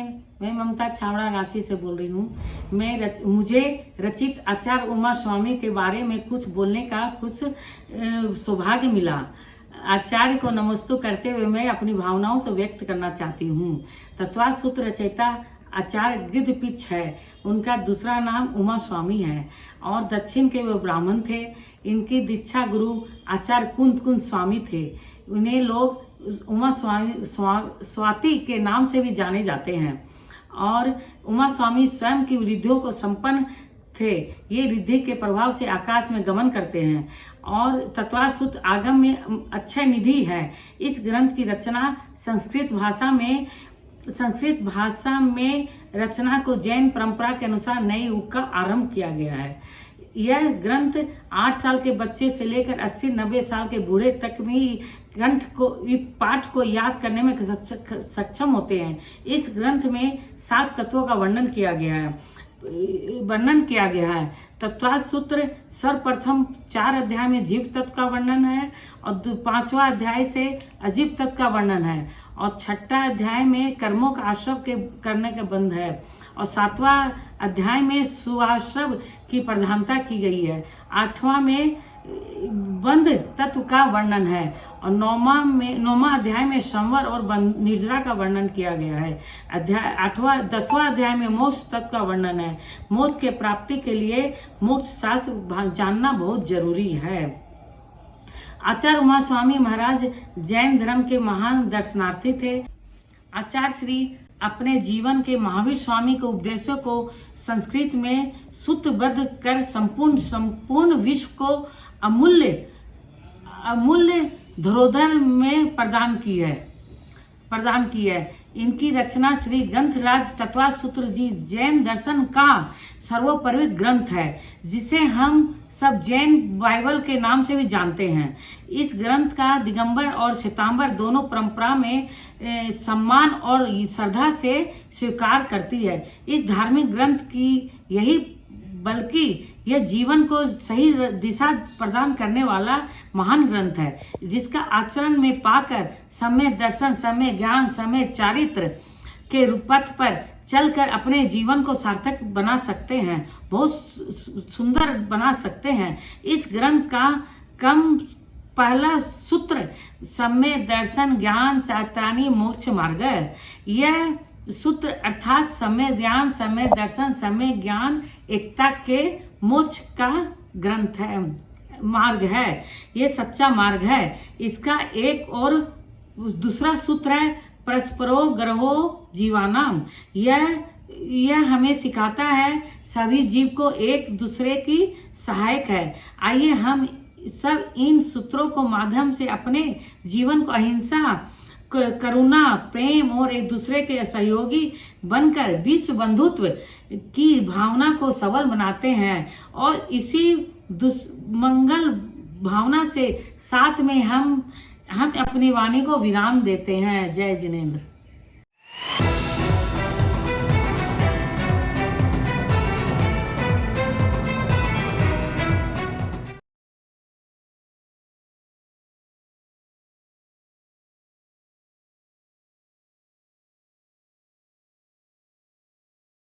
जैन। मैं ममता छावड़ा रांची से बोल रही हूँ। मुझे रचित आचार्य उमा स्वामी के बारे में कुछ बोलने का कुछ सौभाग्य मिला। आचार्य को नमस्ते करते हुए मैं अपनी भावनाओं से व्यक्त करना चाहती हूँ। तत्वार्थ सूत्र रचयिता आचार्य गिद्धपिच है। उनका दूसरा नाम उमा स्वामी है और दक्षिण के वे ब्राह्मण थे। इनकी दीक्षा गुरु आचार्य कुंद स्वामी थे। उन्हें लोग उमा स्वाति के नाम से भी जाने जाते हैं और उमा स्वामी स्वयं की रिद्धियों को संपन्न थे। ये रिद्धि के प्रभाव से आकाश में गमन करते हैं और तत्वार्थ सूत्र आगम में अक्षय निधि है। इस ग्रंथ की रचना संस्कृत भाषा में रचना को जैन परंपरा के अनुसार नए युग का आरंभ किया गया है। यह ग्रंथ 8 साल के बच्चे से लेकर 80-90 साल के बूढ़े तक भी पाठ को याद करने में सक्षम होते हैं। इस ग्रंथ में 7 तत्वों का वर्णन किया गया है। तत्वार्थ सूत्र सर्वप्रथम 4 अध्याय में जीव तत्व का वर्णन है और 5वां अध्याय से अजीव तत्व का वर्णन है और 6वां अध्याय में कर्मों का आश्रव करने का बंध है और 7वां अध्याय में सुआश्रव की प्रधानता की गई है। 8वां में बंध तत्व का वर्णन है और 9वां अध्याय में संवर और निर्जरा का वर्णन किया गया है। 10वां अध्याय में मोक्ष तत्व का वर्णन है। मोक्ष के प्राप्ति के लिए मोक्ष शास्त्र जानना बहुत जरूरी है। आचार्य उमा स्वामी महाराज जैन धर्म के महान दर्शनार्थी थे। आचार्य श्री अपने जीवन के महावीर स्वामी के उपदेशों को संस्कृत में सूत्रबद्ध कर संपूर्ण विश्व को अमूल्य धरोहर में प्रदान की है। इनकी रचना श्री ग्रंथराज तत्वार्थ सूत्र जी जैन दर्शन का सर्वोपरि ग्रंथ है, जिसे हम सब जैन बाइबल के नाम से भी जानते हैं। इस ग्रंथ का दिगंबर और श्वेतांबर दोनों परंपरा में सम्मान और श्रद्धा से स्वीकार करती है। इस धार्मिक ग्रंथ की बल्कि यह जीवन को सही दिशा प्रदान करने वाला महान ग्रंथ है, जिसका आचरण में पाकर सम्य दर्शन, सम्य ज्ञान, सम्य चारित्र के पथ पर चलकर अपने जीवन को सार्थक बना सकते हैं, बहुत सुंदर बना सकते हैं। इस ग्रंथ का पहला सूत्र सम्य दर्शन ज्ञान चारित्राणी मोक्ष मार्ग है। यह सूत्र अर्थात सम्य ज्ञान, सम्य दर्शन, सम्य ज्ञान एकता के मोक्ष का ग्रंथ है, मार्ग है। ये सच्चा मार्ग है। इसका एक और दूसरा सूत्र है परस्परो ग्रहो जीवानाम। यह हमें सिखाता है सभी जीव को एक दूसरे की सहायक है। आइए हम सब इन सूत्रों को माध्यम से अपने जीवन को अहिंसा, करुणा, प्रेम और एक दूसरे के सहयोगी बनकर विश्व बंधुत्व की भावना को सबल बनाते हैं और इसी मंगल भावना से साथ में हम अपनी वाणी को विराम देते हैं। जय जिनेंद्र।